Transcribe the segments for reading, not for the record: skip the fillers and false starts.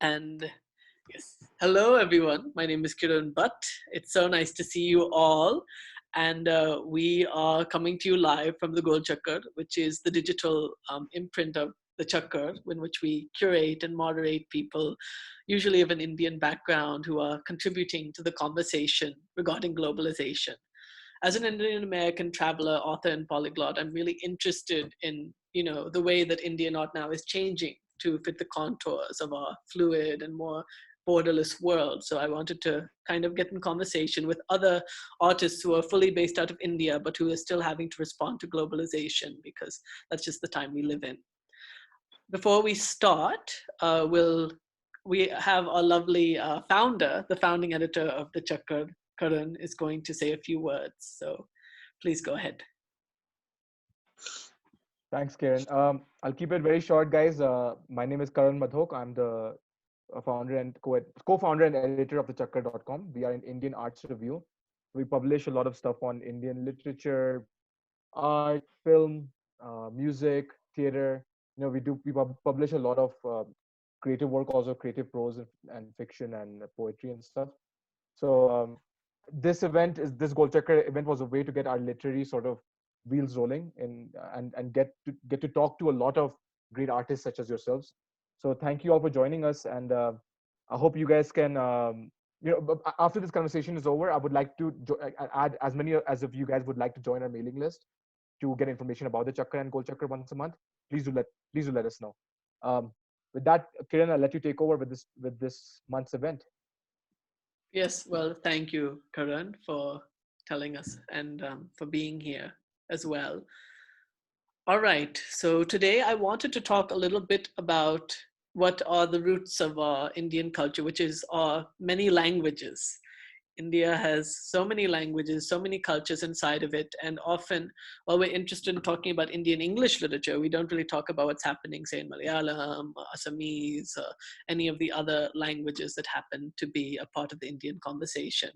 And yes, hello everyone. My name is Kiran Bhatt. It's so nice to see you all. And we are coming to you live from the Gol Chakkar, which is the digital imprint of the Chakkar, in which we curate and moderate people, usually of an Indian background, who are contributing to the conversation regarding globalization. As an Indian American traveler, author, and polyglot, I'm really interested in the way that Indian art now is changing to fit the contours of our fluid and more borderless world. So I wanted to kind of get in conversation with other artists who are fully based out of India, but who are still having to respond to globalization because that's just the time we live in. Before we start, we have our lovely founder, the founding editor of the Chakkar, Karan, is going to say a few words. So please go ahead. Thanks, Kiran. I'll keep it very short, guys. My name is Karan Madhok. I'm the founder and co-founder and editor of the Chakkar.com. We are an Indian arts review. We publish a lot of stuff on Indian literature, art, film, music, theater. We publish a lot of creative work, also creative prose and fiction and poetry and stuff. So this Gold Checker event was a way to get our literary sort of wheels rolling and get to talk to a lot of great artists such as yourselves. So thank you all for joining us, and I hope you guys can. After this conversation is over, I would like to add as many as of you guys would like to join our mailing list to get information about the Chakra and Gold Chakra once a month. Please do let us know. With that, Kiran, I'll let you take over with this month's event. Yes, well, thank you, Karan, for telling us and for being here as well. All right, so today I wanted to talk a little bit about what are the roots of our Indian culture, which is our many languages. India has so many languages, so many cultures inside of it. And often, while we're interested in talking about Indian English literature, we don't really talk about what's happening, say, in Malayalam, Assamese, any of the other languages that happen to be a part of the Indian conversation.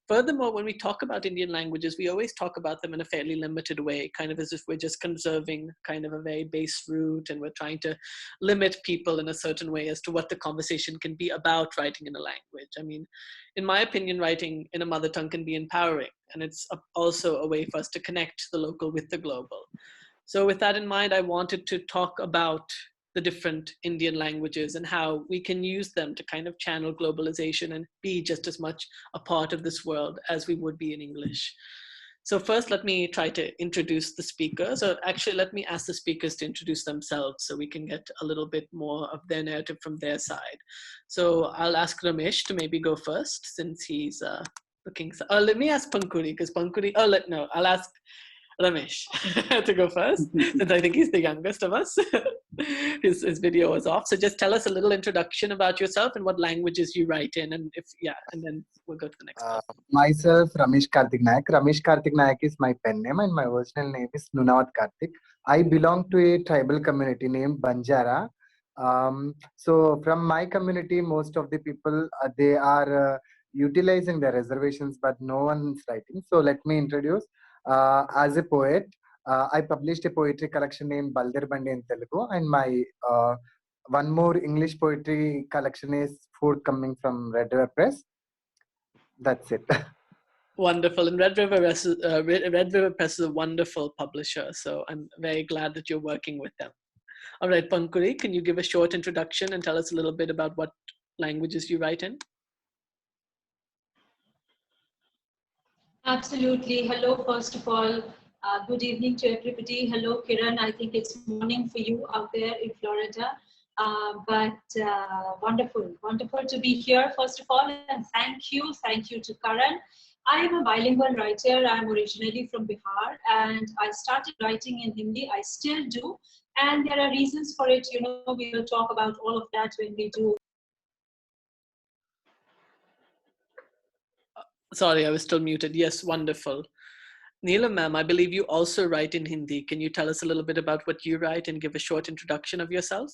Furthermore, when we talk about Indian languages, we always talk about them in a fairly limited way, kind of as if we're just conserving kind of a very base root and we're trying to limit people in a certain way as to what the conversation can be about writing in a language. I mean, in my opinion, writing in a mother tongue can be empowering, and it's also a way for us to connect the local with the global. So with that in mind, I wanted to talk about the different Indian languages and how we can use them to kind of channel globalization and be just as much a part of this world as we would be in English. So first, let me try to introduce the speakers, or actually let me ask the speakers to introduce themselves so we can get a little bit more of their narrative from their side. So I'll ask Ramesh to maybe go first since he's looking. Let me ask Pankuri because Pankuri, I'll ask Ramesh to go first, since I think he's the youngest of us. his video was off. So just tell us a little introduction about yourself and what languages you write in, and and then we'll go to the next person. Myself, Ramesh Karthik Nayak. Ramesh Karthik Nayak is my pen name, and my original name is Nunawat Karthik. I belong to a tribal community named Banjara. So from my community, most of the people they are utilizing their reservations, but no one's writing. So let me introduce. As a poet, I published a poetry collection named Balder Bandi in Telugu, and my one more English poetry collection is forthcoming from Red River Press. That's it. Wonderful. And Red River Press is a wonderful publisher, so I'm very glad that you're working with them. All right, Pankuri, can you give a short introduction and tell us a little bit about what languages you write in? Absolutely. Hello, first of all. Good evening to everybody. Hello, Kiran. I think it's morning for you out there in Florida. Wonderful to be here, first of all. And thank you to Karan. I am a bilingual writer. I'm originally from Bihar, and I started writing in Hindi. I still do. And there are reasons for it. You know, we will talk about all of that when we do. Sorry, I was still muted. Yes, wonderful. Neelam ma'am, I believe you also write in Hindi. Can you tell us a little bit about what you write and give a short introduction of yourself?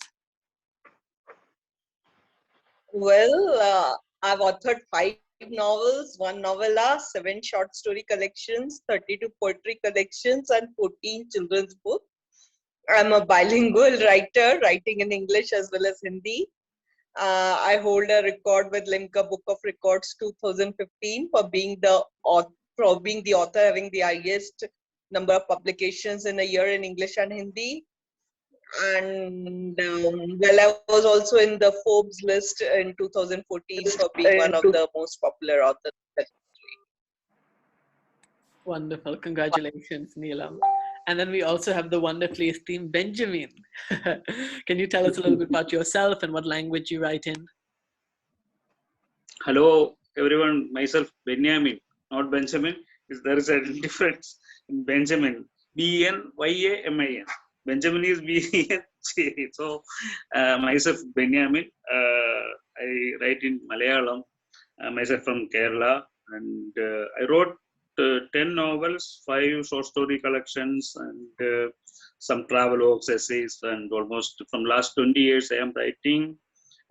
Well, I've authored 5 novels, 1 novella, 7 short story collections, 32 poetry collections, and 14 children's books. I'm a bilingual writer, writing in English as well as Hindi. I hold a record with Limca Book of Records 2015 for being the author having the highest number of publications in a year in English and Hindi. And well, I was also in the Forbes list in 2014 for being one of the most popular authors. Wonderful. Congratulations, Neelam. And then we also have the wonderfully esteemed Benjamin. Can you tell us a little bit about yourself and what language you write in? Hello, everyone. Myself, Benjamin, not Benjamin. There is a difference in Benjamin. Benyamin. Benjamin is B-E-N-J. So, myself, Benjamin. I write in Malayalam. Myself from Kerala. And I wrote 10 novels, 5 short story collections, and some travelogues, essays, and almost from last 20 years I am writing.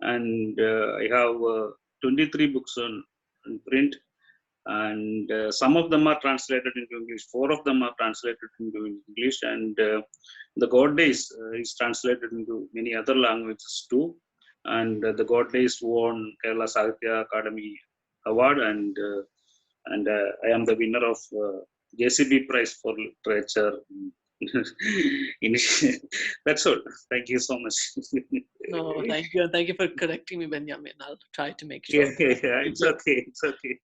And I have 23 books on print, and some of them are translated into English. 4 of them are translated into English, and The God Days is translated into many other languages too. And The God Days won Kerala Sahitya Academy Award, and I am the winner of JCB Prize for Literature. That's all. Thank you so much. No, thank you. And thank you for correcting me, Benjamin. I'll try to make sure. Yeah, it's okay. It's okay.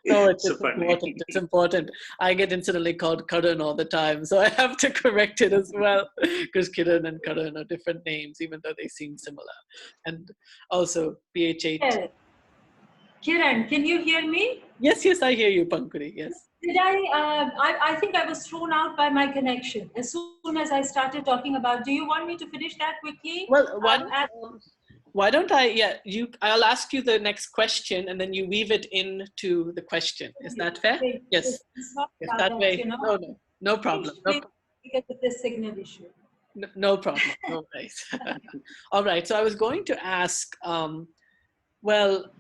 No, it's funny. important. It's important. I get incidentally called Karan all the time, so I have to correct it as well, because Kiran and Karan are different names, even though they seem similar. And also PH8. Yeah. Kiran, can you hear me? Yes, I hear you, Pankuri. Yes. Did I think I was thrown out by my connection as soon as I started talking about. Do you want me to finish that quickly? Well, why don't I? Yeah, I'll ask you the next question, and then you weave it into the question. Is that fair? Yes. Yes, that way. You know? No problem. Because of this signal issue. No problem. No worries. All right. So I was going to ask. Well,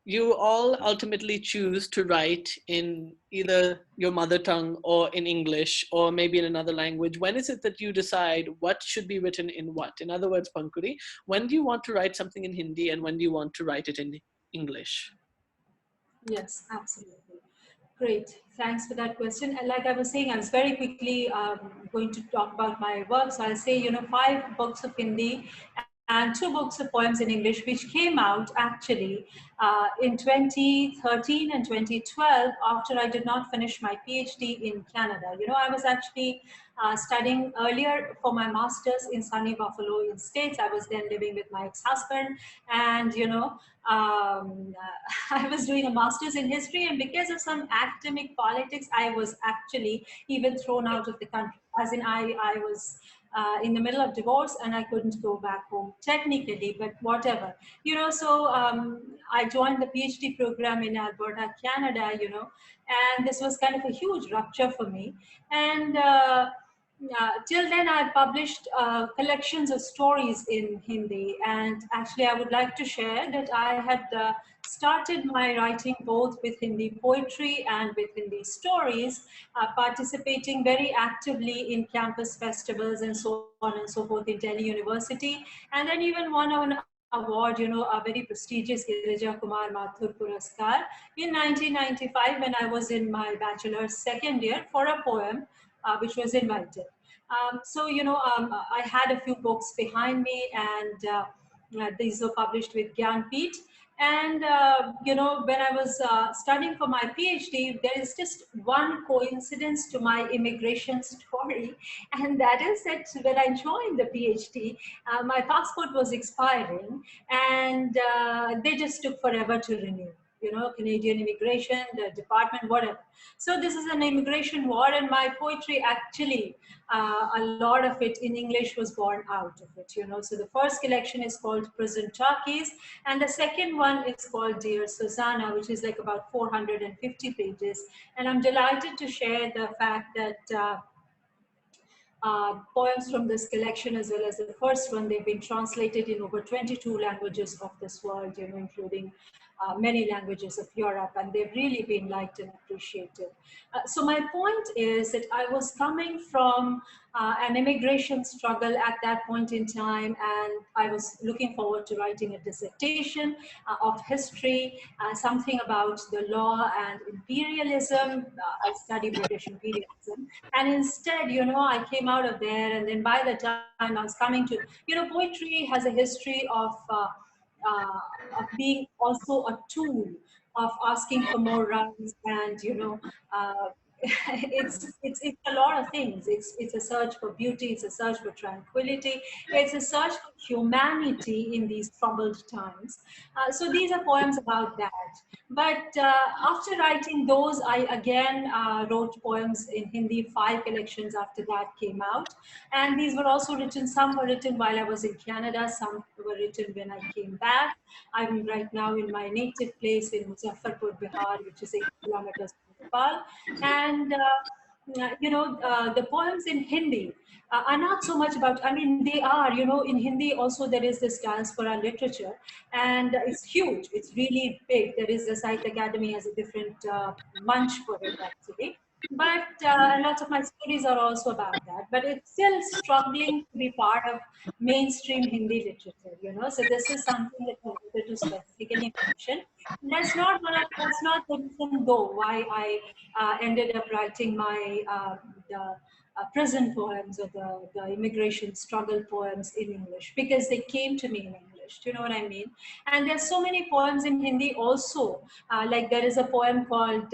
you all ultimately choose to write in either your mother tongue or in English or maybe in another language. When is it that you decide what should be written in what? In other words, Pankuri, when do you want to write something in Hindi and when do you want to write it in English? Yes, absolutely. Great. Thanks for that question. And like I was saying, I was very quickly going to talk about my work. So I'll say, 5 books of Hindi and 2 books of poems in English, which came out actually in 2013 and 2012 after I did not finish my PhD in Canada. I was actually studying earlier for my master's in sunny Buffalo in States. I was then living with my ex-husband, and I was doing a master's in history, and because of some academic politics, I was actually even thrown out of the country. As in, I was in the middle of divorce and I couldn't go back home technically, but whatever, so I joined the PhD program in Alberta, Canada, and this was kind of a huge rupture for me. And till then I published collections of stories in Hindi, and actually I would like to share that I had started my writing both with Hindi poetry and with Hindi stories, participating very actively in campus festivals and so on and so forth in Delhi University, and then even won an award, a very prestigious Girija Kumar Mathur Puraskar in 1995 when I was in my bachelor's second year for a poem which was invited. I had a few books behind me, and these were published with Gyanpeeth. And, when I was studying for my PhD, there is just one coincidence to my immigration story. And that is that when I joined the PhD, my passport was expiring, and they just took forever to renew. Canadian immigration, the department, whatever. So this is an immigration war, and my poetry actually, a lot of it in English was born out of it, So the first collection is called Prison Talkies, and the second one is called Dear Susanna, which is like about 450 pages. And I'm delighted to share the fact that poems from this collection, as well as the first one, they've been translated in over 22 languages of this world, including many languages of Europe, and they've really been liked and appreciated. So my point is that I was coming from an immigration struggle at that point in time, and I was looking forward to writing a dissertation of history, something about the law and imperialism. I study British imperialism, and instead, I came out of there, and then by the time I was coming to, poetry has a history of being also a tool of asking for more rhymes, and uh, it's a lot of things. It's a search for beauty, it's a search for tranquility, it's a search for humanity in these troubled times. So these are poems about that. But after writing those, I again wrote poems in Hindi. 5 collections after that came out, and these were also written. Some were written while I was in Canada, some were written when I came back. I'm right now in my native place in Muzaffarpur, Bihar, which is 8 kilometers from Nepal. And the poems in Hindi are not so much about, I mean, they are, in Hindi also there is this diaspora literature, and it's huge, it's really big. There is the Sahitya Academy has a different munch for it actually. But lots of my stories are also about that, but it's still struggling to be part of mainstream Hindi literature. So this is something that I wanted to specifically mention. That's not the reason though why I ended up writing my the prison poems or the immigration struggle poems in English, because they came to me in English. Do you know what I mean? And there's so many poems in Hindi also. Like there is a poem called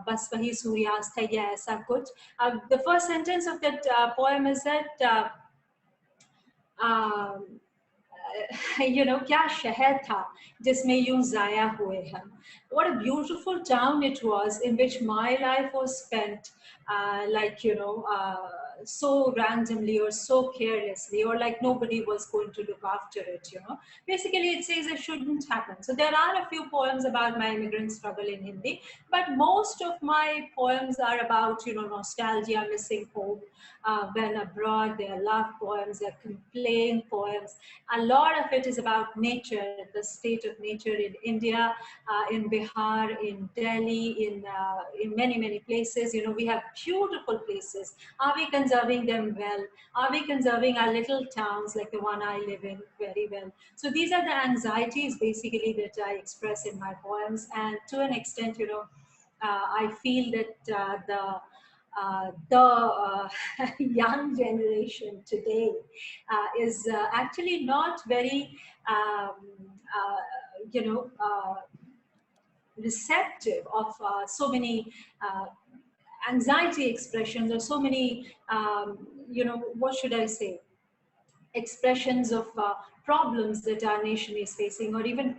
Bas Wahi Suryast Hai Ye Aisa Kuch. The first sentence of that poem is that क्या शहर था जिसमें यूं जाया हुए हम. What a beautiful town it was, in which my life was spent so randomly or so carelessly, or like nobody was going to look after it. Basically it says it shouldn't happen. So there are a few poems about my immigrant struggle in Hindi, but most of my poems are about nostalgia, missing home when abroad. They are love poems, they are complaint poems. A lot of it is about nature, the state of nature in India, in Bihar, in Delhi, in many places. We have beautiful places. Are we conserving them well? Are we conserving our little towns like the one I live in very well? So these are the anxieties basically that I express in my poems, and to an extent, I feel that the young generation today is actually not very, um, receptive of so many anxiety expressions, or so many, what should I say, expressions of problems that our nation is facing, or even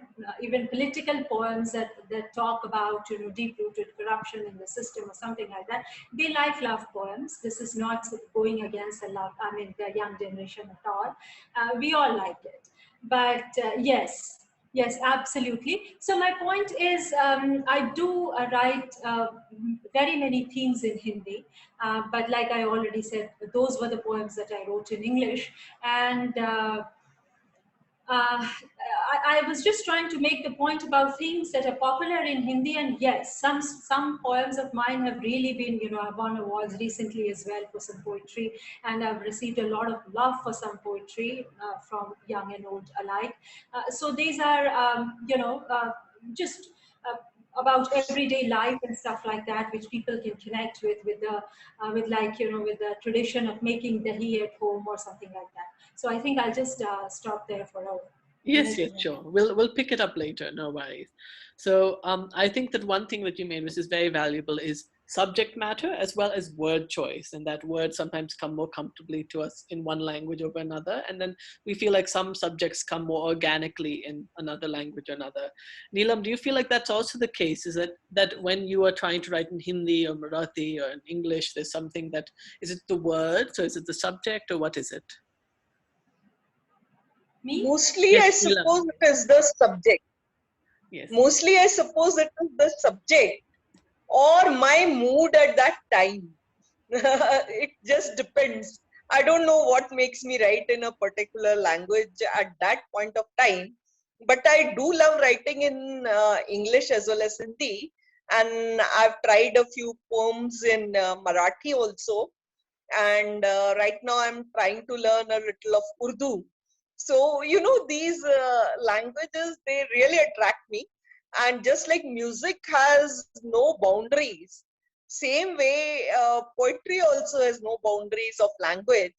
political poems that talk about deep-rooted corruption in the system or something like that. They like love poems. This is not going against the young generation at all. We all like it, but yes, absolutely. So my point is, I do write very many themes in Hindi, but like I already said, those were the poems that I wrote in English. And I was just trying to make the point about things that are popular in Hindi, and yes, some poems of mine have really been, I've won awards recently as well for some poetry, and I've received a lot of love for some poetry from young and old alike. So these are, just about everyday life and stuff like that, which people can connect with the tradition of making dahi at home or something like that. So I think I'll just stop there for a Yes, minute. sure. We'll pick it up later. No worries. So I think that one thing that you made, which is very valuable, is subject matter as well as word choice, and that words sometimes come more comfortably to us in one language over another, and then we feel like some subjects come more organically in another language or another. Neelam, do you feel like that's also the case? Is that when you are trying to write in Hindi or Marathi or in English, there's something that, is it the words or is it the subject or what is it? Me? Mostly, Yes, I Neelam. suppose it is the subject. Yes. Mostly, I suppose it is the subject or my mood at that time. It just depends. I don't know what makes me write in a particular language at that point of time, but I do love writing in English as well as Hindi, and I've tried a few poems in Marathi also. And right now I'm trying to learn a little of Urdu. So, these languages, they really attract me. And just like music has no boundaries, same way poetry also has no boundaries of language.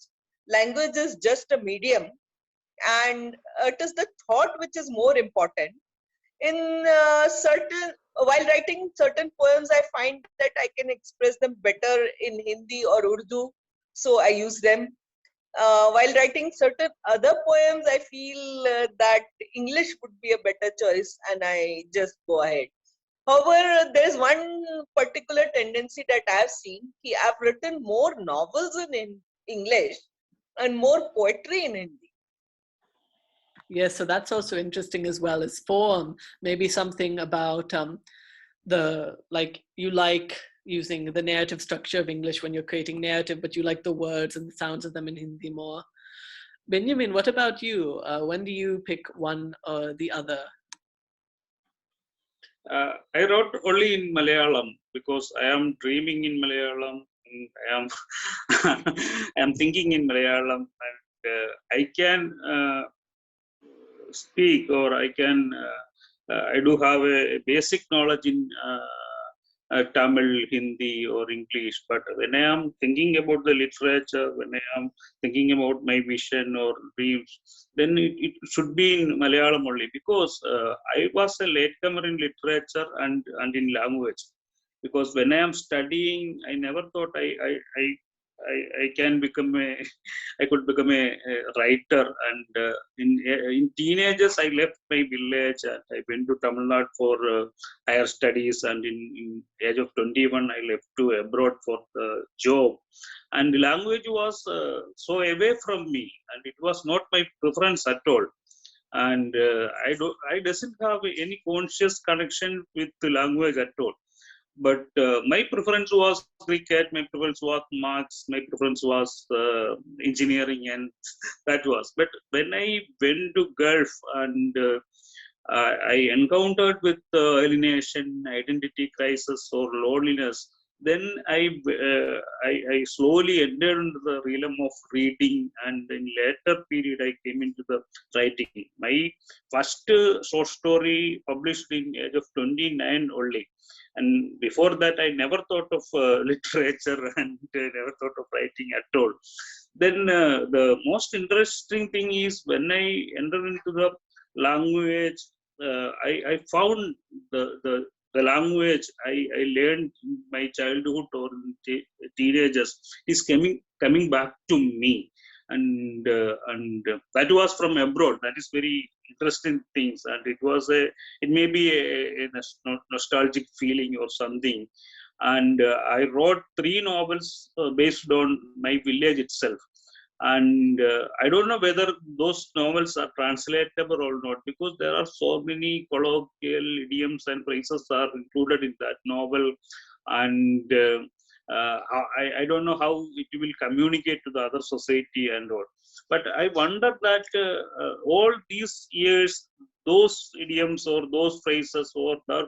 Language is just a medium, and it is the thought which is more important. In while writing certain poems, I find that I can express them better in Hindi or Urdu, so I use them. While writing certain other poems, I feel that English would be a better choice, and I just go ahead. However, there's one particular tendency that I've seen. I've written more novels in English and more poetry in Hindi. Yes, so that's also interesting as well as form. Maybe something about you like using the narrative structure of English when you're creating narrative, but you like the words and the sounds of them in Hindi more. Benjamin, what about you? When do you pick one or the other? I wrote only in Malayalam because I am dreaming in Malayalam. And I am thinking in Malayalam, and I can speak, or I do have a basic knowledge in Tamil, Hindi, or English. But when I am thinking about the literature, when I am thinking about my vision or dreams, then it should be in Malayalam only, because I was a latecomer in literature and in language. Because when I am studying, I never thought I can become I could become a writer. And in teenagers, I left my village and I went to Tamil Nadu for higher studies. And in age of 21, I left to abroad for the job. And the language was so away from me, and it was not my preference at all. And I doesn't have any conscious connection with the language at all. But my preference was cricket, my preference was maths, my preference was engineering, and that was. But when I went to Gulf, and I encountered with alienation, identity crisis, or loneliness, then I slowly entered into the realm of reading, and in later period I came into the writing. My first short story published in age of 29 only. And before that, I never thought of literature, and never thought of writing at all. Then the most interesting thing is when I entered into the language, I found the language I learned in my childhood or in teenagers is coming back to me. And that was from abroad. That is very interesting things, and it may be a nostalgic feeling or something. And I wrote 3 novels based on my village itself. And I don't know whether those novels are translatable or not, because there are so many colloquial idioms and phrases are included in that novel. And I don't know how it will communicate to the other society and all. But I wonder that all these years, those idioms or those phrases or the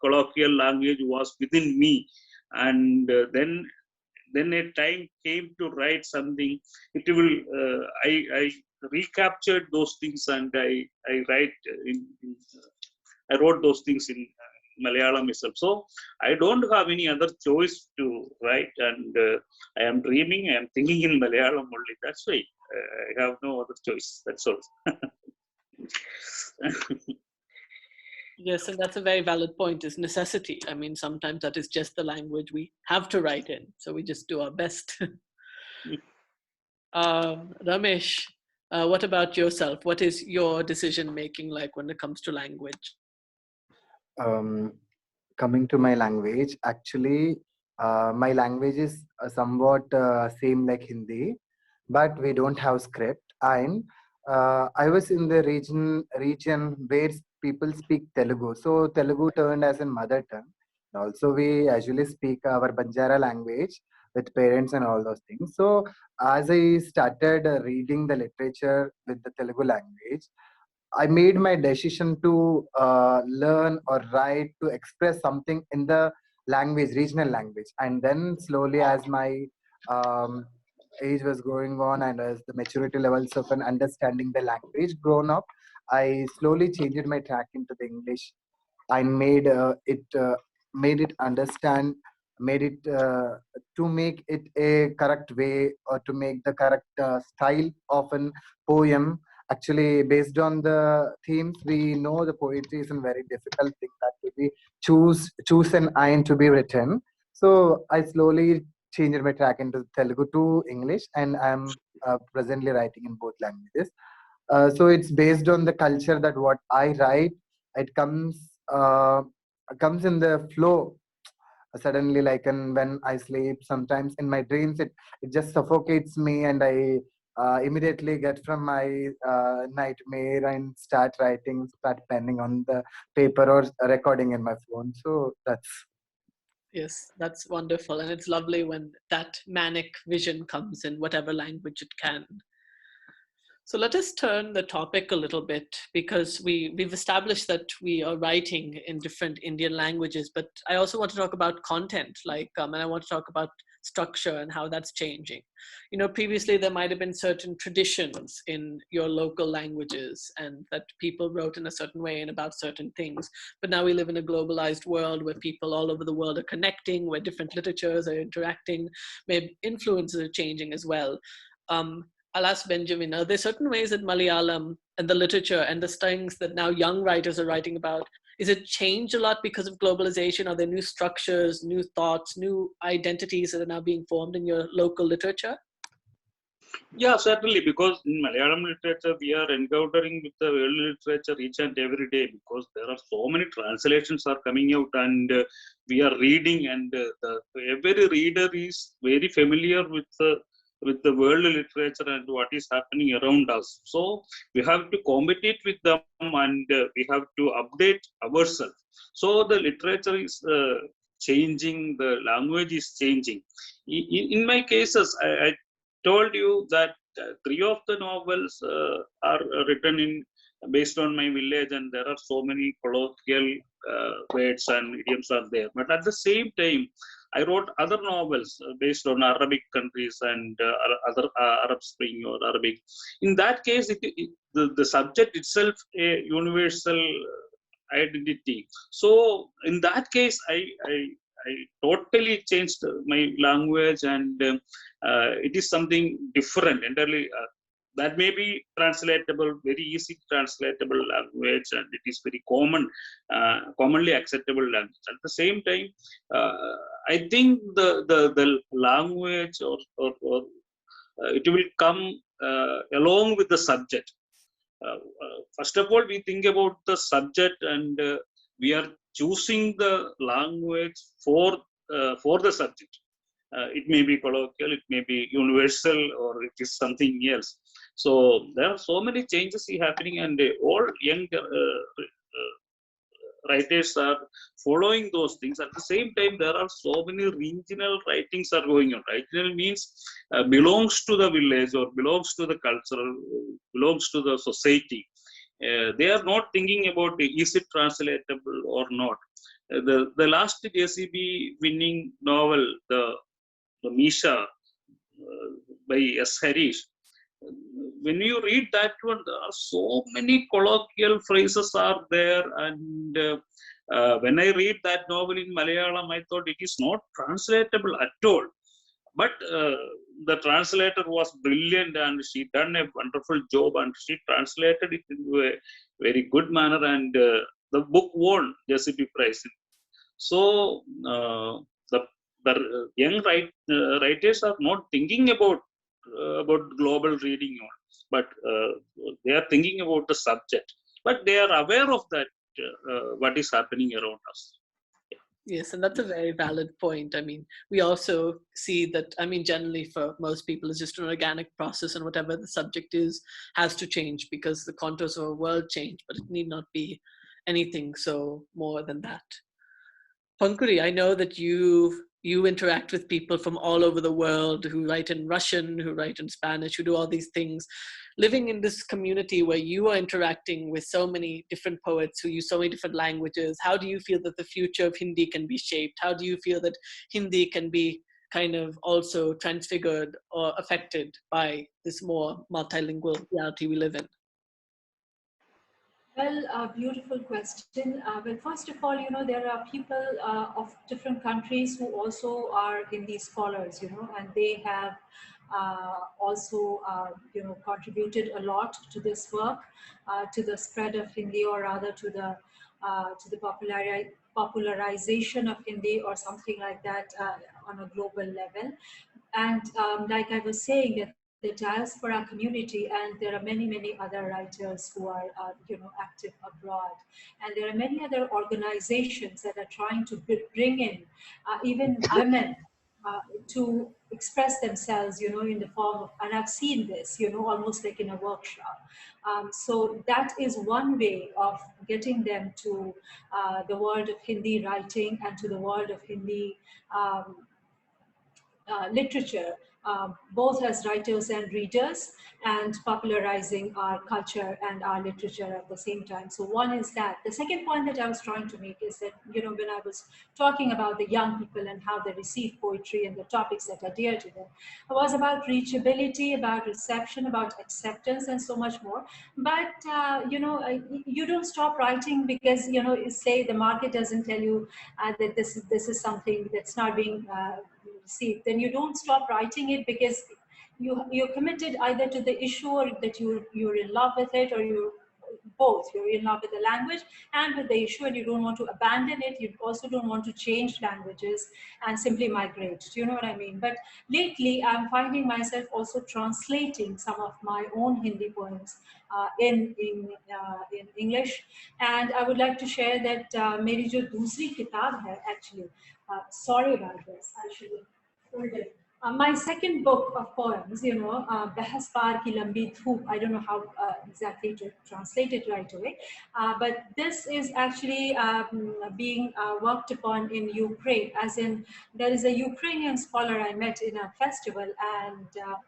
colloquial language was within me. And then a time came to write something. It will I recaptured those things, and I write I wrote those things in Malayalam itself. So I don't have any other choice to write, and I am dreaming, I am thinking in Malayalam only. That's why I have no other choice. That's all. Yes, and that's a very valid point, is necessity. I mean, sometimes that is just the language we have to write in. So we just do our best. Ramesh, what about yourself? What is your decision making like when it comes to language? Coming to my language, actually, my language is somewhat same like Hindi, but we don't have script. And I was in the region where people speak Telugu, so Telugu turned as a mother tongue. Also, we usually speak our Banjara language with parents and all those things. So, as I started reading the literature with the Telugu language, I made my decision to learn or write to express something in the language, regional language. And then slowly, as my age was going on and as the maturity levels of an understanding the language grown up, I slowly changed my track into the English. I made it understand, made it to make it a correct way or to make the correct style of an poem. Actually, based on the themes, we know the poetry is a very difficult thing that to be choose an iron to be written. So I slowly changed my track into Telugu to English, and I'm presently writing in both languages. So it's based on the culture that what I write, it comes in the flow suddenly, like, and when I sleep sometimes in my dreams, it just suffocates me, and I immediately get from my nightmare and start writing, start penning on the paper or recording in my phone. So that's Yes, that's wonderful. And it's lovely when that manic vision comes in whatever language it can. So let us turn the topic a little bit, because we've established that we are writing in different Indian languages, but I also want to talk about content, and I want to talk about structure and how that's changing. You know, previously there might have been certain traditions in your local languages and that people wrote in a certain way and about certain things. But now we live in a globalized world where people all over the world are connecting, where different literatures are interacting, maybe influences are changing as well. I'll ask Benjamin, are there certain ways that Malayalam and the literature and the things that now young writers are writing about, is it changed a lot because of globalization? Are there new structures, new thoughts, new identities that are now being formed in your local literature? Yeah, certainly, because in Malayalam literature, we are encountering with the world literature each and every day, because there are so many translations are coming out, and we are reading, and every reader is very familiar with the world literature and what is happening around us. So we have to compete with them, and we have to update ourselves. So the literature is changing, the language is changing. In my cases, I told you that three of the novels are written in based on my village, and there are so many colloquial words and idioms are there. But at the same time, I wrote other novels based on Arabic countries and other Arab Spring or Arabic. In that case, the subject itself a universal identity. So in that case, I totally changed my language, and it is something different entirely. That may be translatable, very easy translatable language, and it is very commonly acceptable language. At the same time, I think the language or it will come along with the subject. First of all, we think about the subject, and we are choosing the language for the subject. It may be colloquial, it may be universal, or it is something else. So there are so many changes happening, and all young writers are following those things. At the same time, there are so many regional writings are going on. Regional means belongs to the village or belongs to the culture, belongs to the society. They are not thinking about is it translatable or not. The last JCB winning novel, the Misha by S. Harish, when you read that one, there are so many colloquial phrases are there, and when I read that novel in Malayalam, I thought it is not translatable at all. But the translator was brilliant, and she done a wonderful job, and she translated it into a very good manner, and the book won JCB prize. So the young writers are not thinking about global reading, but they are thinking about the subject. But they are aware of that what is happening around us. Yes, and that's a very valid point. I mean, we also see that, I mean, generally for most people, it's just an organic process, and whatever the subject is has to change because the contours of a world change, but it need not be anything so more than that. Pankuri, I know that you interact with people from all over the world who write in Russian, who write in Spanish, who do all these things. Living in this community where you are interacting with so many different poets who use so many different languages, how do you feel that the future of Hindi can be shaped? How do you feel that Hindi can be kind of also transfigured or affected by this more multilingual reality we live in? Well, a beautiful question. Well, first of all, there are people of different countries who also are Hindi scholars, and they have also, contributed a lot to this work, to the spread of Hindi, or rather to the popularization of Hindi or something like that on a global level. And like I was saying, that the diaspora community, and there are many other writers who are active abroad, and there are many other organizations that are trying to bring in even women to express themselves, in the form of, and I've seen this, almost like in a workshop. So that is one way of getting them to the world of Hindi writing and to the world of Hindi literature, both as writers and readers, and popularizing our culture and our literature at the same time. So one is that. The second point that I was trying to make is that, when I was talking about the young people and how they receive poetry and the topics that are dear to them, it was about reachability, about reception, about acceptance, and so much more. But, you don't stop writing because, say the market doesn't tell you that this is something that's not being received. Then you don't stop writing it because you're committed either to the issue, or that you're in love with it, or you're in love with the language and with the issue, and you don't want to abandon it. You also don't want to change languages and simply migrate. Do you know what I mean? But lately I'm finding myself also translating some of my own Hindi poems in English. And I would like to share that मेरी जो दूसरी किताब है, actually, sorry about this, I should have pulled it. My second book of poems, Behas Par Ki Lambi Dhoop, I don't know how exactly to translate it right away, but this is actually being worked upon in Ukraine, as in there is a Ukrainian scholar I met in a festival, and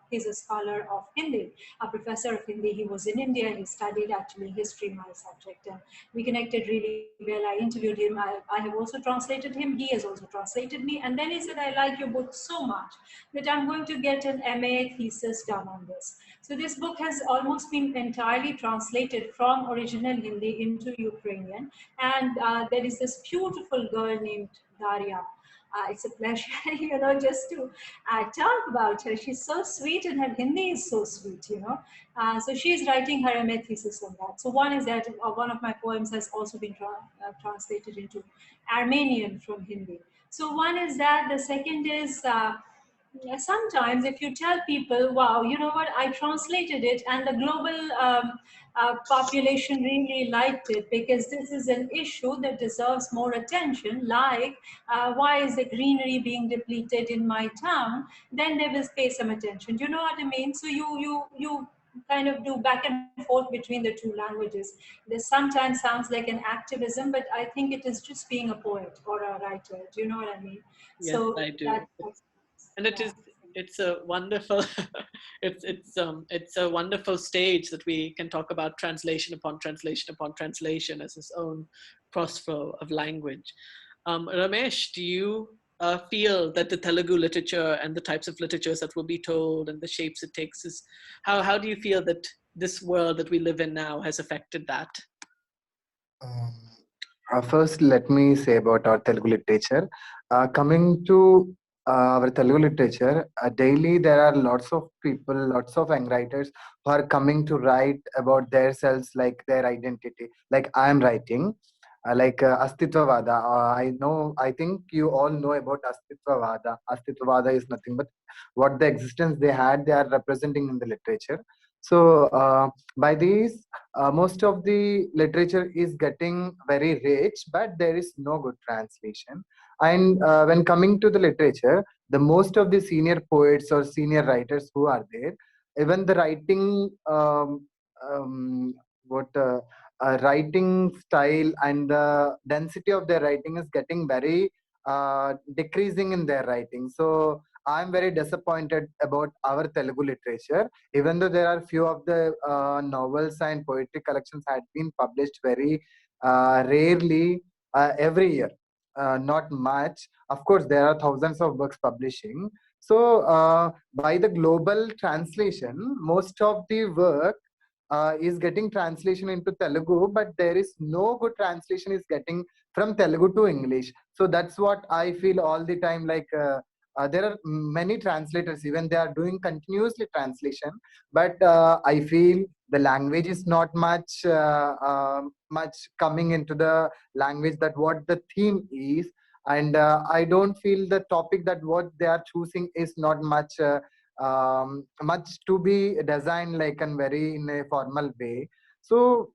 he's a scholar of Hindi, a professor of Hindi. He was in India, he studied actually history, my subject, and we connected really well. I interviewed him, I have also translated him, he has also translated me, and then he said, I like your book so much that I'm going to get an MA thesis done on this. So this book has almost been entirely translated from original Hindi into Ukrainian, and there is this beautiful girl named Daria. It's a pleasure, just to talk about her. She's so sweet, and her Hindi is so sweet, So she's writing her MA thesis on that. So one is that one of my poems has also been translated into Armenian from Hindi. So one is that. The second is sometimes if you tell people, wow, you know what, I translated it and the global population really liked it because this is an issue that deserves more attention, like why is the greenery being depleted in my town, then they will pay some attention. Do you know what I mean? So you kind of do back and forth between the two languages. This sometimes sounds like an activism, but I think it is just being a poet or a writer. Do you know what I mean? Yes, So I do. And it's a wonderful it's a wonderful stage that we can talk about translation upon translation upon translation as its own crossflow of language. Ramesh, do you feel that the Telugu literature and the types of literatures that will be told and the shapes it takes is how do you feel that this world that we live in now has affected that? First, let me say about our Telugu literature. Coming to our Telugu literature, daily there are lots of people, lots of young writers who are coming to write about themselves, like their identity. Like I am writing, Astitvavada. I think you all know about Astitvavada. Astitvavada is nothing but what the existence they had, they are representing in the literature. So by these, most of the literature is getting very rich, but there is no good translation. And when coming to the literature, the most of the senior poets or senior writers who are there, even the writing what writing style and the density of their writing is getting very decreasing in their writing. So I'm very disappointed about our Telugu literature, even though there are few of the novels and poetry collections had been published very rarely every year. not much. Of course, there are thousands of books publishing. So by the global translation, most of the work is getting translation into Telugu, but there is no good translation is getting from Telugu to English. So that's what I feel all the time. Like there are many translators, even they are doing continuously translation, but I feel the language is not much coming into the language that what the theme is, and I don't feel the topic that what they are choosing is not much to be designed like and very in a formal way. So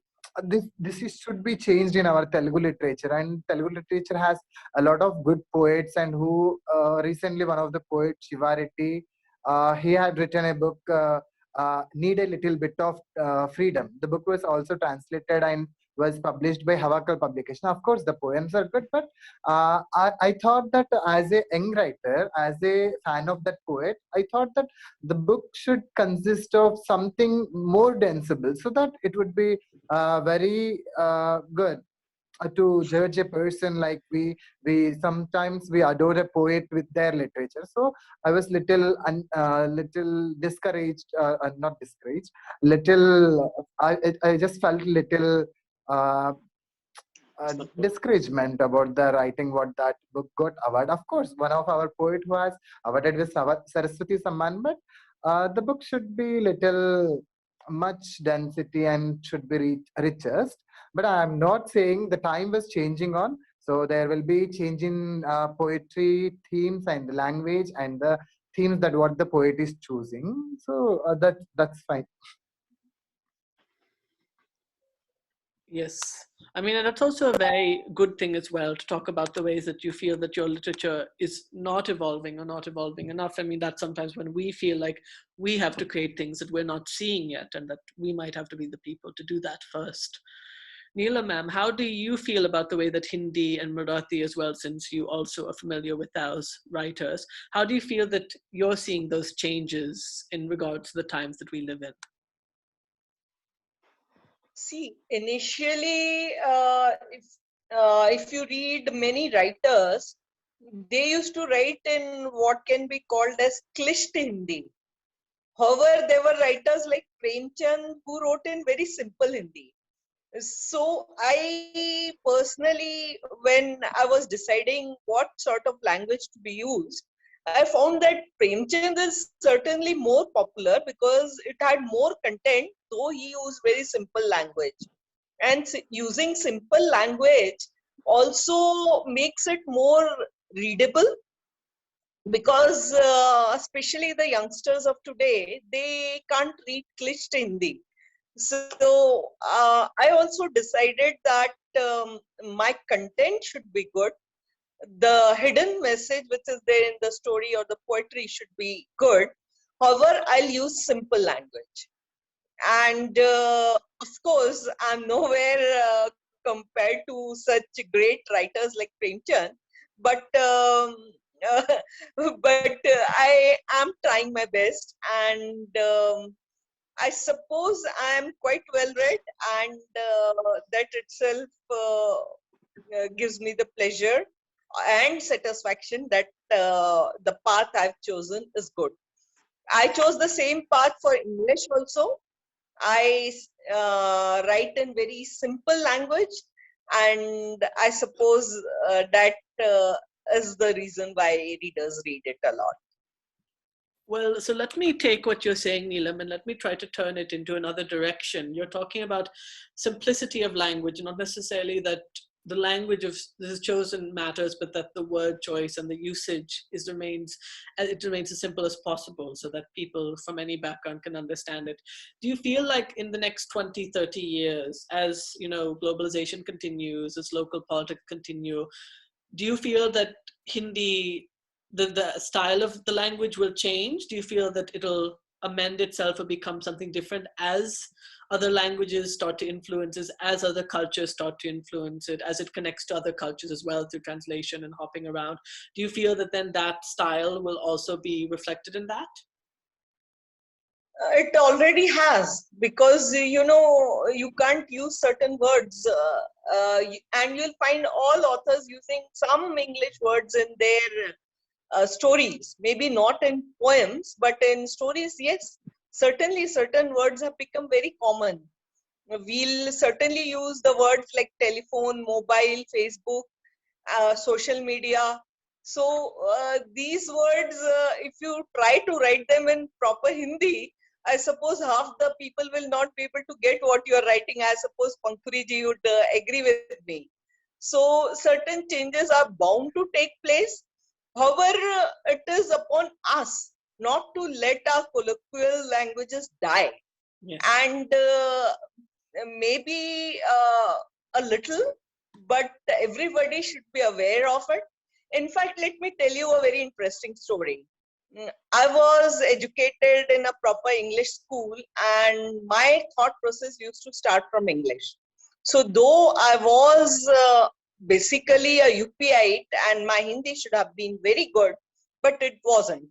should be changed in our Telugu literature, and Telugu literature has a lot of good poets, and who recently one of the poets Shivaretti, he had written a book, Need a Little Bit of Freedom. The book was also translated and was published by Havakal publication. Of course the poems are good, but I thought that as a young writer, as a fan of that poet, I thought that the book should consist of something more danceable, so that it would be very good to judge a person. Like we sometimes we adore a poet with their literature. So I was little discouraged, not discouraged, little I just felt little uh, discouragement about the writing what that book got award. Of course, one of our poet who has awarded with Saraswati Samman, but the book should be little much density and should be richest. But I am not saying the time was changing on, so there will be change in poetry themes and the language and the themes that what the poet is choosing. So that's fine. Yes. I mean, and that's also a very good thing as well, to talk about the ways that you feel that your literature is not evolving or not evolving enough. I mean, that's sometimes when we feel like we have to create things that we're not seeing yet, and that we might have to be the people to do that first. Neela ma'am, how do you feel about the way that Hindi and Marathi as well, since you also are familiar with those writers, how do you feel that you're seeing those changes in regards to the times that we live in? See, initially, if you read many writers, they used to write in what can be called as clished Hindi. However, there were writers like Premchand who wrote in very simple Hindi. So I personally, when I was deciding what sort of language to be used, I found that Premchand is certainly more popular because it had more content, though he used very simple language. And using simple language also makes it more readable, because especially the youngsters of today, they can't read cliched Hindi. So I also decided that my content should be good. The hidden message which is there in the story or the poetry should be good. However, I'll use simple language. And of course, I'm nowhere compared to such great writers like Premchand. But I am trying my best, and I suppose I am quite well read, and that itself gives me the pleasure and satisfaction that the path I've chosen is good. I chose the same path for English also. I write in very simple language, and I suppose that is the reason why readers read it a lot. Well, so let me take what you're saying, Neelam, and let me try to turn it into another direction. You're talking about simplicity of language, not necessarily that the language of this is chosen matters, but that the word choice and the usage remains as simple as possible, so that people from any background can understand it. Do you feel like in the next 20, 30 years, as globalization continues, as local politics continue, do you feel that Hindi, the style of the language will change? Do you feel that it'll amend itself or become something different as other languages start to influence it, as other cultures start to influence it, as it connects to other cultures as well through translation and hopping around? Do you feel that then that style will also be reflected in that? It already has, because you can't use certain words, and you'll find all authors using some English words in their stories. Maybe not in poems, but in stories, yes. Certainly, certain words have become very common. We'll certainly use the words like telephone, mobile, Facebook, social media. So these words, if you try to write them in proper Hindi, I suppose half the people will not be able to get what you are writing. I suppose Pankuri ji would agree with me. So certain changes are bound to take place. However, it is upon us not to let our colloquial languages die. Yes. And maybe a little, but everybody should be aware of it. In fact, let me tell you a very interesting story. I was educated in a proper English school, and my thought process used to start from English. So though I was basically a UPite and my Hindi should have been very good, but it wasn't.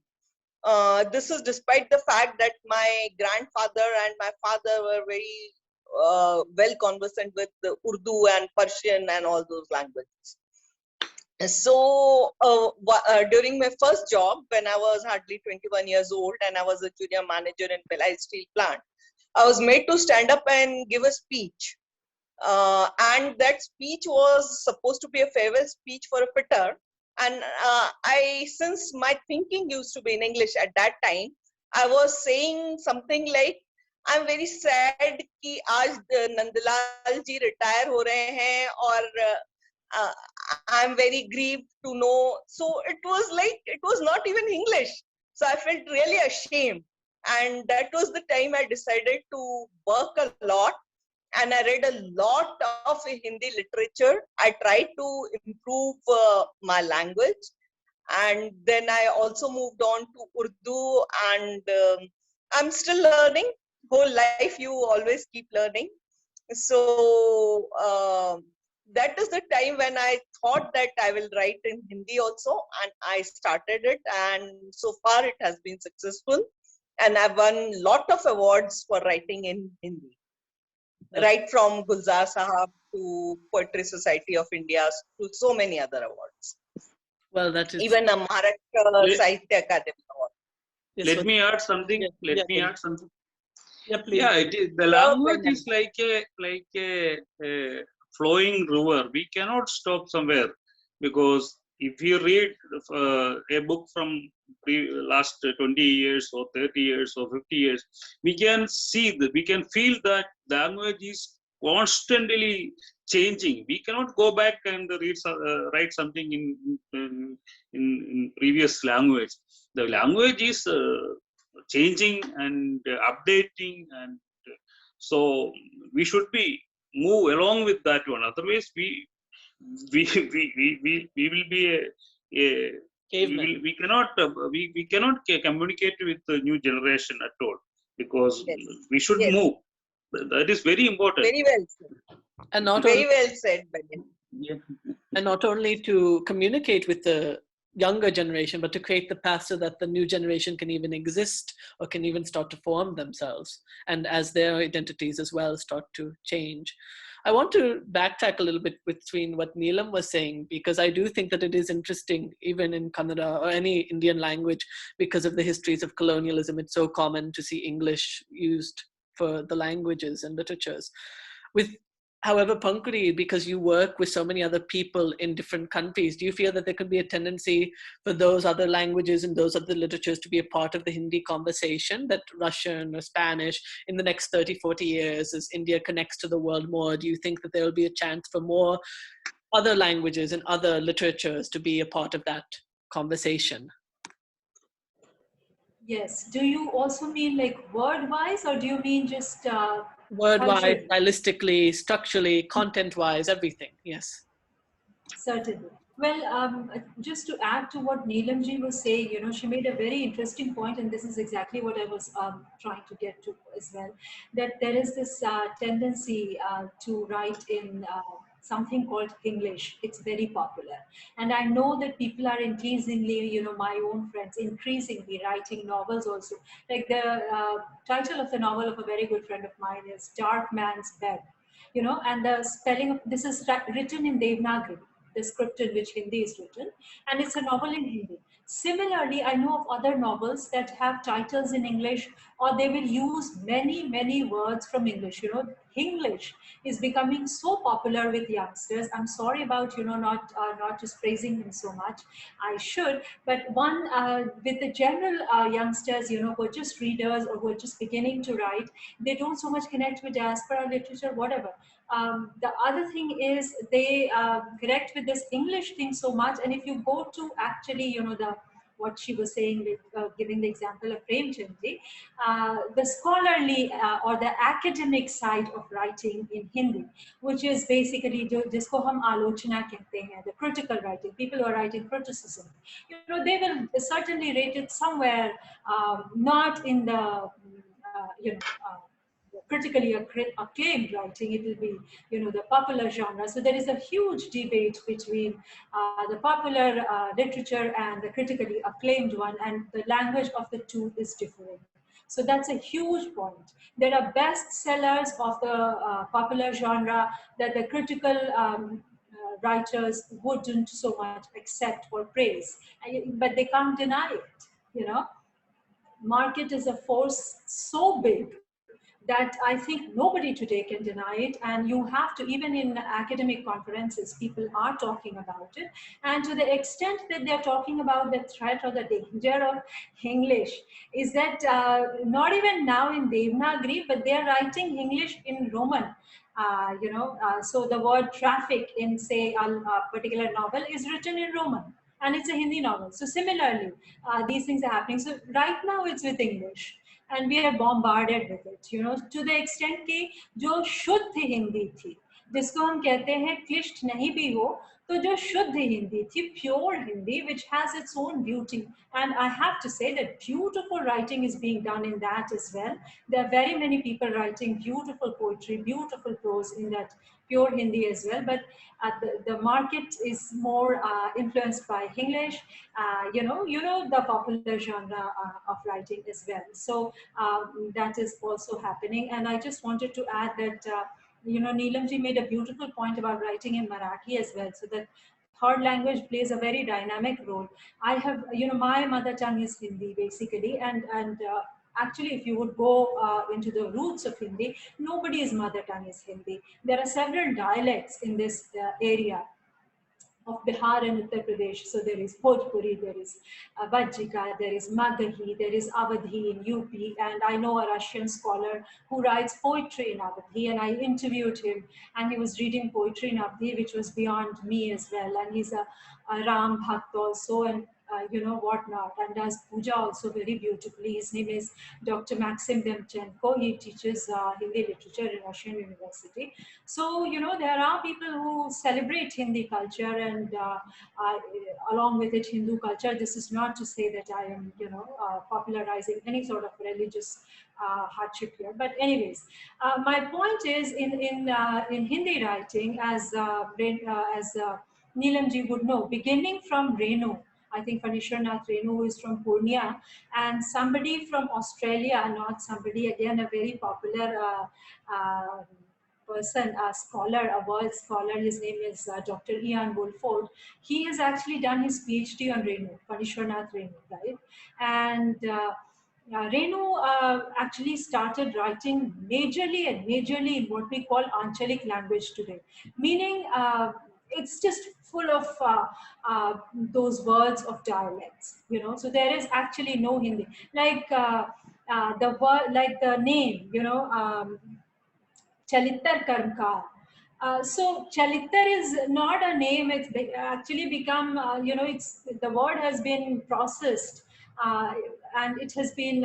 This is despite the fact that my grandfather and my father were very well conversant with the Urdu and Persian and all those languages. So during my first job, when I was hardly 21 years old and I was a junior manager in Bhilai Steel Plant, I was made to stand up and give a speech. And that speech was supposed to be a farewell speech for a fitter. And since my thinking used to be in English at that time, I was saying something like, I'm very sad कि आज नंदलाल जी retire हो रहे हैं, और I'm very grieved to know. So it was like, it was not even English. So I felt really ashamed. And that was the time I decided to work a lot. And I read a lot of Hindi literature. I tried to improve my language. And then I also moved on to Urdu, and I'm still learning. Whole life, you always keep learning. So that is the time when I thought that I will write in Hindi also, and I started it, and so far it has been successful, and I've won lot of awards for writing in Hindi, right from Gulzar Sahab to Poetry Society of India to so many other awards. Well, that is Even a Maharashtra Sahitya Akademi Award. yes, Let well, me add something. yeah, Let yeah, me please. add something. Yeah, please. Yeah, it is, the language is like a flowing river. We cannot stop somewhere, because if you read a book from last 20 years or 30 years or 50 years, we can see that, we can feel that language is constantly changing. We cannot go back and write something in previous language. The language is changing and updating, and so we should be move along with that one. Otherwise, we will be a Cavemen. we cannot communicate with the new generation at all, because Yes. we should Yes. move. That is very important. Very well said. And not Very only, well said, Benjamin. Yeah. and not only to communicate with the younger generation, but to create the path so that the new generation can even exist or can even start to form themselves, and as their identities as well start to change. I want to backtrack a little bit between what Neelam was saying, because I do think that it is interesting, even in Kannada or any Indian language, because of the histories of colonialism. It's so common to see English used for the languages and literatures. However, Pankuri, because you work with so many other people in different countries, do you feel that there could be a tendency for those other languages and those other literatures to be a part of the Hindi conversation, that Russian or Spanish in the next 30, 40 years, as India connects to the world more, do you think that there will be a chance for more other languages and other literatures to be a part of that conversation? Yes. Do you also mean like word-wise, or do you mean just Word-wise, culturally? stylistically, structurally, content-wise, everything, yes. Certainly. Well, just to add to what Neelam ji was saying, she made a very interesting point, and this is exactly what I was trying to get to as well, that there is this tendency to write in something called English. It's very popular. And I know that people are increasingly, my own friends, increasingly writing novels also. Like the title of the novel of a very good friend of mine is Dark Man's Bed, and the spelling of this is written in Devanagari, the script in which Hindi is written, and it's a novel in Hindi. Similarly, I know of other novels that have titles in English, or they will use many, many words from English. English is becoming so popular with youngsters. I'm sorry about, not just praising him so much. I should, but one with the general youngsters, who are just readers or who are just beginning to write, they don't so much connect with diaspora literature, whatever. The other thing is they connect with this English thing so much. And if you go to actually, what she was saying, with, giving the example of Premchandji, the scholarly or the academic side of writing in Hindi, which is basically jisko hum alochana kehte hain, the critical writing, people who are writing criticism, they will certainly rate it somewhere not in the critically acclaimed writing. It will be, the popular genre. So there is a huge debate between the popular literature and the critically acclaimed one, and the language of the two is different. So that's a huge point. There are bestsellers of the popular genre that the critical writers wouldn't so much accept or praise, but they can't deny it. Market is a force so big that I think nobody today can deny it. And you have to, even in academic conferences, people are talking about it. And to the extent that they're talking about the threat or the danger of English, is that not even now in Devanagari, but they're writing English in Roman. So the word traffic in, say, a particular novel is written in Roman, and it's a Hindi novel. So similarly, these things are happening. So right now it's with English, and we are bombarded with it, to the extent कि जो शुद्ध हिंदी थी, जिसको हम कहते हैं क्लिष्ट नहीं भी हो, तो जो शुद्ध हिंदी थी, pure Hindi, which has its own beauty. And I have to say that beautiful writing is being done in that as well. There are very many people writing beautiful poetry, beautiful prose in that pure Hindi as well. But the market is more influenced by English, the popular genre of writing as well. So that is also happening. And I just wanted to add that, Neelamji made a beautiful point about writing in Marathi as well. So that third language plays a very dynamic role. I have, my mother tongue is Hindi basically, and actually, if you would go into the roots of Hindi, nobody's mother tongue is Hindi. There are several dialects in this area of Bihar and Uttar Pradesh. So there is Bhojpuri, there is Vajjika, there is Magahi, there is Awadhi in UP, and I know a Russian scholar who writes poetry in Awadhi, and I interviewed him, and he was reading poetry in Awadhi, which was beyond me as well, and he's a Ram Bhakt also, and whatnot, and does puja also very beautifully. His name is Dr. Maxim Demchenko. He teaches Hindi literature in Russian University. So, there are people who celebrate Hindi culture and along with it Hindu culture. This is not to say that I am, popularizing any sort of religious hardship here. But anyways, my point is in Hindi writing, as Neelamji would know, beginning from Renu, I think Fanishwarnath Renu, who is from Purnia, and somebody from Australia, not somebody, again, a very popular person, a scholar, a world scholar. His name is Dr. Ian Woolford. He has actually done his PhD on Renu, Fanishwarnath Renu, right? And Renu actually started writing majorly in what we call Anchalik language today, meaning it's just full of those words of dialects, so there is actually no Hindi. Like the word, like the name, Chalittar Karmkar. So Chalittar is not a name, it's actually become, it's, the word has been processed and it has been,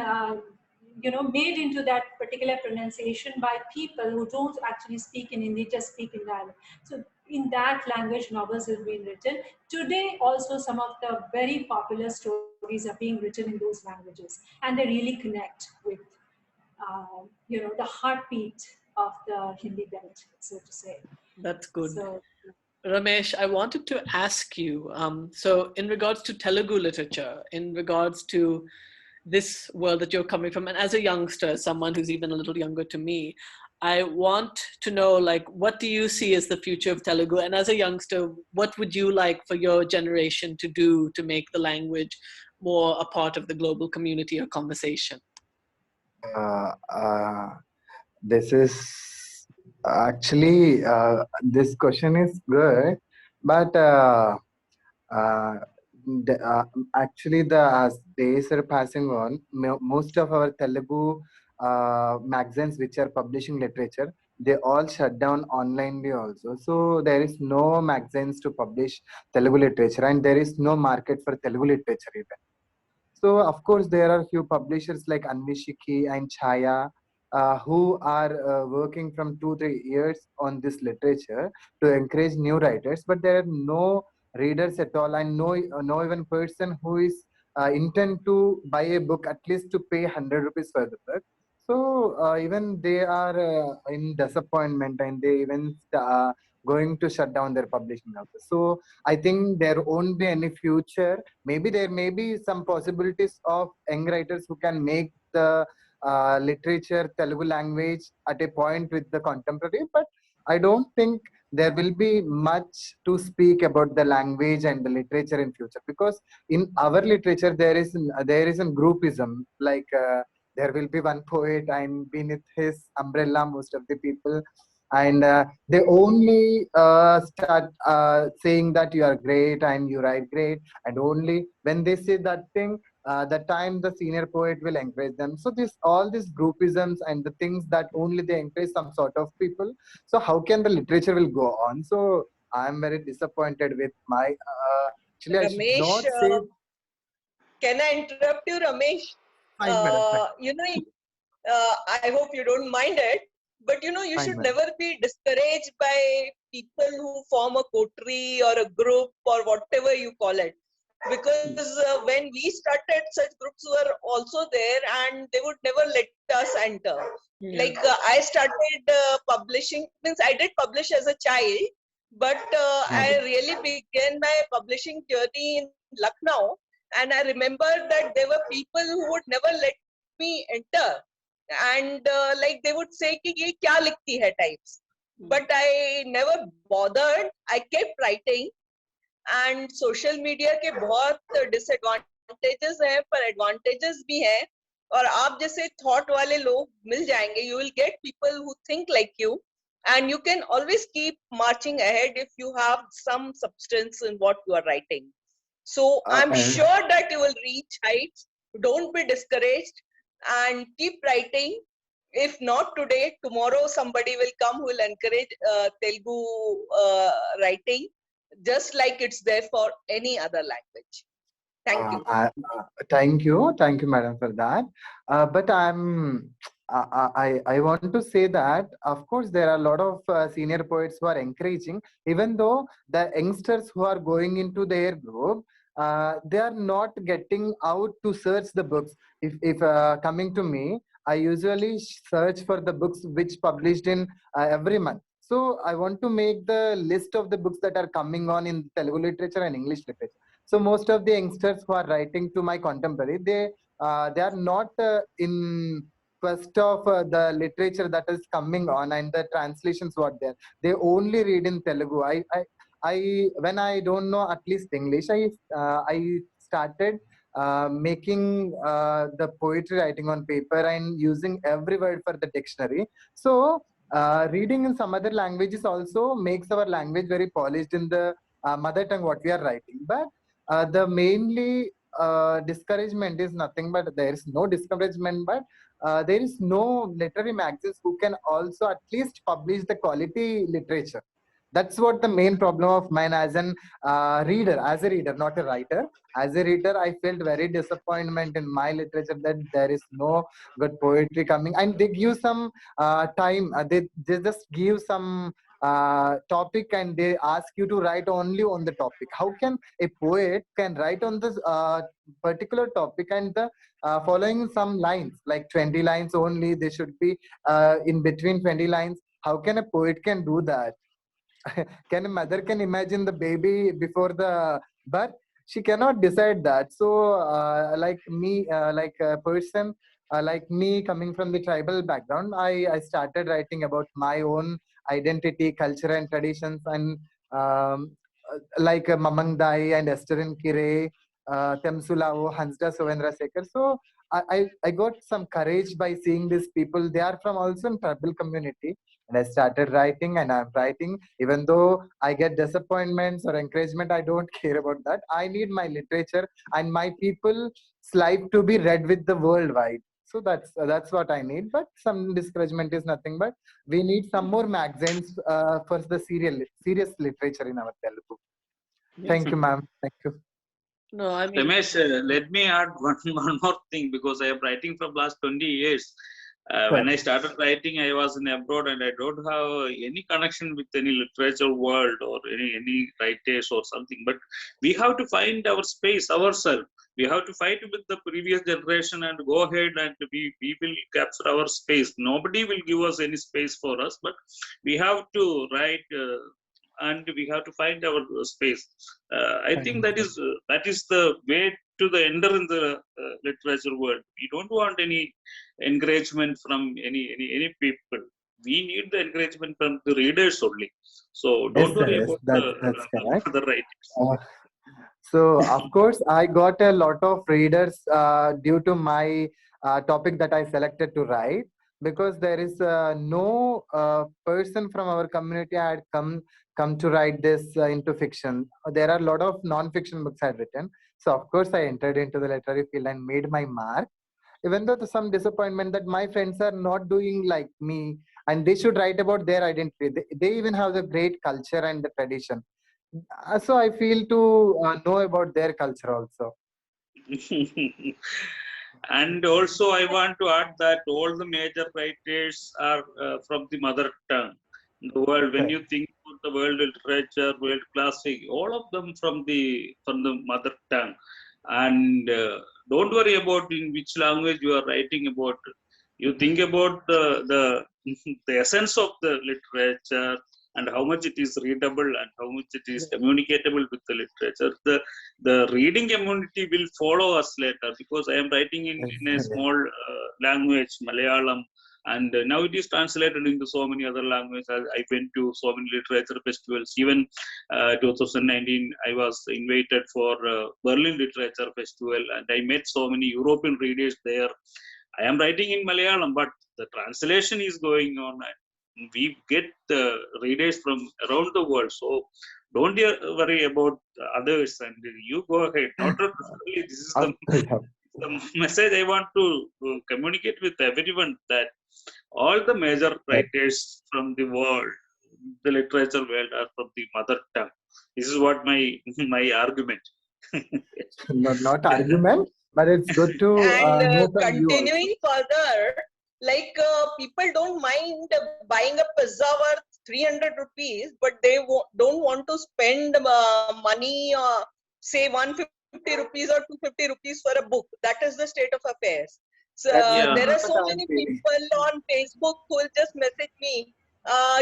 made into that particular pronunciation by people who don't actually speak in Hindi, just speak in dialect. So in that language, novels have been written. Today, also, some of the very popular stories are being written in those languages, and they really connect with, the heartbeat of the Hindi belt, so to say. That's good. So, Ramesh, I wanted to ask you, so in regards to Telugu literature, in regards to this world that you're coming from, and as a youngster, someone who's even a little younger to me, I want to know, like, what do you see as the future of Telugu? And as a youngster, what would you like for your generation to do to make the language more a part of the global community or conversation? Uh, uh, this is actually this question is good, but the, actually the as days are passing on, most of our Telugu magazines which are publishing literature, they all shut down onlinely also. So there is no magazines to publish Telugu literature, and there is no market for Telugu literature even. So of course there are few publishers like Anvishiki and Chaya who are working from 2-3 years on this literature to encourage new writers, but there are no readers at all, and no even person who is intent to buy a book at least to pay 100 rupees for the book. So even they are in disappointment, and they even going to shut down their publishing houses. So I think there won't be any future. Maybe there may be some possibilities of young writers who can make the literature Telugu language at a point with the contemporary, but I don't think there will be much to speak about the language and the literature in future, because in our literature there is a groupism, like there will be one poet, and beneath his umbrella most of the people, and they only start saying that you are great and you write great, and only when they say that thing, the time the senior poet will encourage them. So this all these groupisms and the things that only they encourage some sort of people. So how can the literature will go on? So I'm very disappointed with my actually I should Ramesh, not say. can I interrupt you, Ramesh? Fine, madam. I hope you don't mind it, but you Fine, should madam. never be discouraged by people who form a coterie or a group or whatever you call it. Because when we started, such groups were also there and they would never let us enter. Yeah. Like I started publishing, means I did publish as a child, but I really began my publishing journey in Lucknow. And I remember that there were people who would never let me enter. And like they would say, ki, ye kya likhti hai types. But I never bothered. I kept writing. And social media के बहुत disadvantages हैं पर advantages भी हैं और आप जैसे thought वाले लोग मिल जाएंगे, you will get people who think like you, and you can always keep marching ahead if you have some substance in what you are writing. So I'm sure that you will reach heights. Don't be discouraged and keep writing. If not today, tomorrow somebody will come who will encourage Telugu writing, just like it's there for any other language. Thank you. Thank you, madam, for that. But I want to say that of course there are a lot of senior poets who are encouraging, even though the youngsters who are going into their group, they are not getting out to search the books. If coming to me, I usually search for the books which published in every month. So I want to make the list of the books that are coming on in Telugu literature and English literature. So most of the youngsters who are writing to my contemporary, they are not in quest of the literature that is coming on and the translations what there. They only read in Telugu. I when I don't know at least English, I started making the poetry writing on paper and using every word for the dictionary. So reading in some other languages also makes our language very polished in the mother tongue what we are writing. But the mainly discouragement is nothing, but there is no discouragement, but there is no literary magazines who can also at least publish the quality literature. That's what the main problem of mine as an reader, not a writer. As a reader, I felt very disappointment in my literature that there is no good poetry coming, and they give some time. They just give some topic and they ask you to write only on the topic. How can a poet can write on this particular topic and the following some lines, like 20 lines only, they should be in between 20 lines. How can a poet can do that? Can a mother can imagine the baby before the birth? She cannot decide that. So like me, like a person like me coming from the tribal background, I started writing about my own identity, culture and traditions, and like Mamang Dai and Esterin Kire, Temsulao, Hansda Sovendra Sekar. So I got some courage by seeing these people. They are from also in tribal community, and I started writing, and I'm writing. Even though I get disappointments or encouragement, I don't care about that. I need my literature and my people's life to be read with the worldwide. So that's what I need. But some discouragement is nothing. But we need some more magazines for the serious literature in our Telugu. Thank you, ma'am. Thank you. No, I mean, Ramesh, let me add one more thing, because I am writing from last 20 years. When I started writing, I was in abroad and I don't have any connection with any literature world or any writers or something. But we have to find our space ourselves. We have to fight with the previous generation and go ahead, and we will capture our space. Nobody will give us any space for us, but we have to write. And we have to find our space. I think that is the way to the enter in the literature world. We don't want any encouragement from any people. We need the encouragement from the readers only. So don't worry about That's correct. the writers. So of course, I got a lot of readers due to my topic that I selected to write, because there is no person from our community had come to write this into fiction. There are a lot of non-fiction books I had written. So of course, I entered into the literary field and made my mark. Even though there's some disappointment that my friends are not doing like me, and they should write about their identity. They even have the great culture and the tradition. So I feel to know about their culture also. And also, I want to add that all the major writers are from the mother tongue. The world, when you think about the world literature, world classic, all of them from the mother tongue. And don't worry about in which language you are writing about. You think about the the essence of the literature and how much it is readable and how much it is communicatable with the literature. The reading community will follow us later, because I am writing in a small language, Malayalam, and now it is translated into so many other languages. I went to so many literature festivals. Even 2019, I was invited for Berlin Literature Festival, and I met so many European readers there. I am writing in Malayalam, but the translation is going on. We get the readers from around the world. So don't worry about others, and you go ahead. Not necessarily this is the message I want to communicate with everyone, that all the major writers from the world, the literature world, are from the mother tongue. This is what my argument. Not argument, but it's good to And know from you also. continuing further, like people don't mind buying a pizza worth 300 rupees, but they don't want to spend money, say 150 rupees or 250 rupees for a book. That is the state of affairs. So there are so many people on Facebook who will just message me,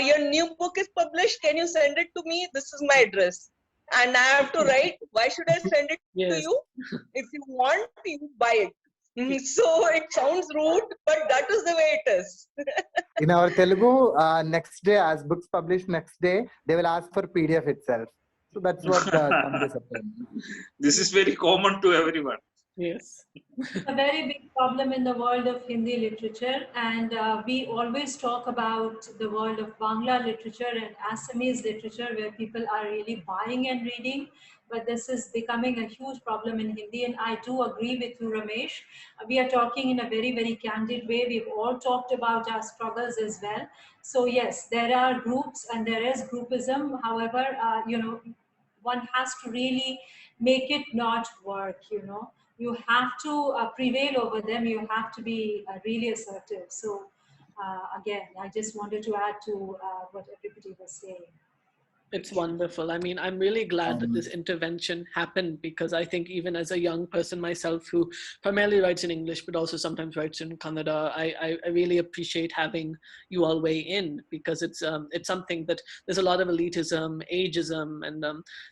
your new book is published, can you send it to me? This is my address. And I have to write, why should I send it to you? If you want, you buy it. So it sounds rude, but that is the way it is. In our Telugu, next day, as books published next day, they will ask for PDF itself. So that's what some disappointment. This is very common to everyone. Yes. A very big problem in the world of Hindi literature, and we always talk about the world of Bangla literature and Assamese literature, where people are really buying and reading, but this is becoming a huge problem in Hindi, and I do agree with you, Ramesh. We are talking in a very, very candid way. We've all talked about our struggles as well. So yes, there are groups and there is groupism. However, one has to really make it not work, you have to prevail over them. You have to be really assertive. So again, I just wanted to add to what everybody was saying. It's wonderful. I mean, I'm really glad that Um, this intervention happened, because I think even as a young person myself who primarily writes in English, but also sometimes writes in Kannada, I really appreciate having you all weigh in, because it's something that there's a lot of elitism, ageism, and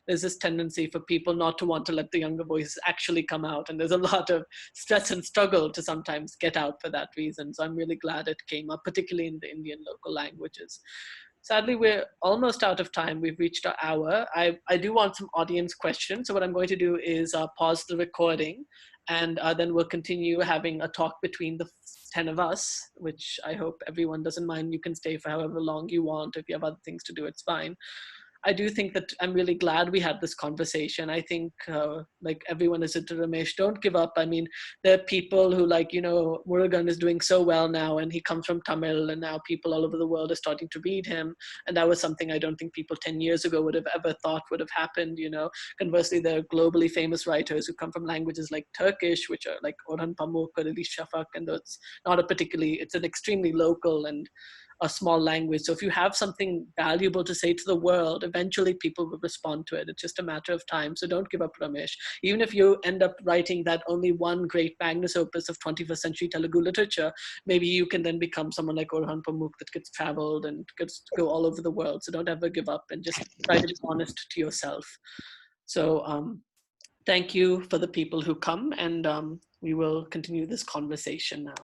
there's this tendency for people not to want to let the younger voices actually come out. And there's a lot of stress and struggle to sometimes get out for that reason. So I'm really glad it came up, particularly in the Indian local languages. Sadly, we're almost out of time. We've reached our hour. I do want some audience questions. So what I'm going to do is pause the recording, and then we'll continue having a talk between the 10 of us, which I hope everyone doesn't mind. You can stay for however long you want. If you have other things to do, it's fine. I do think that I'm really glad we had this conversation. I think, like everyone has said to Ramesh, don't give up. I mean, there are people who, like, you know, Murugan is doing so well now, and he comes from Tamil, and now people all over the world are starting to read him. And that was something I don't think people 10 years ago would have ever thought would have happened, you know. Conversely, there are globally famous writers who come from languages like Turkish, which are like Orhan Pamuk or Elif Shafak, and it's not a particularly, it's an extremely local and a small language. So if you have something valuable to say to the world, eventually people will respond to it. It's just a matter of time. So don't give up, Ramesh. Even if you end up writing that only one great magnus opus of 21st century Telugu literature, maybe you can then become someone like Orhan Pamuk that gets traveled and gets to go all over the world. So don't ever give up, and just try to be honest to yourself. So thank you for the people who come, and we will continue this conversation now.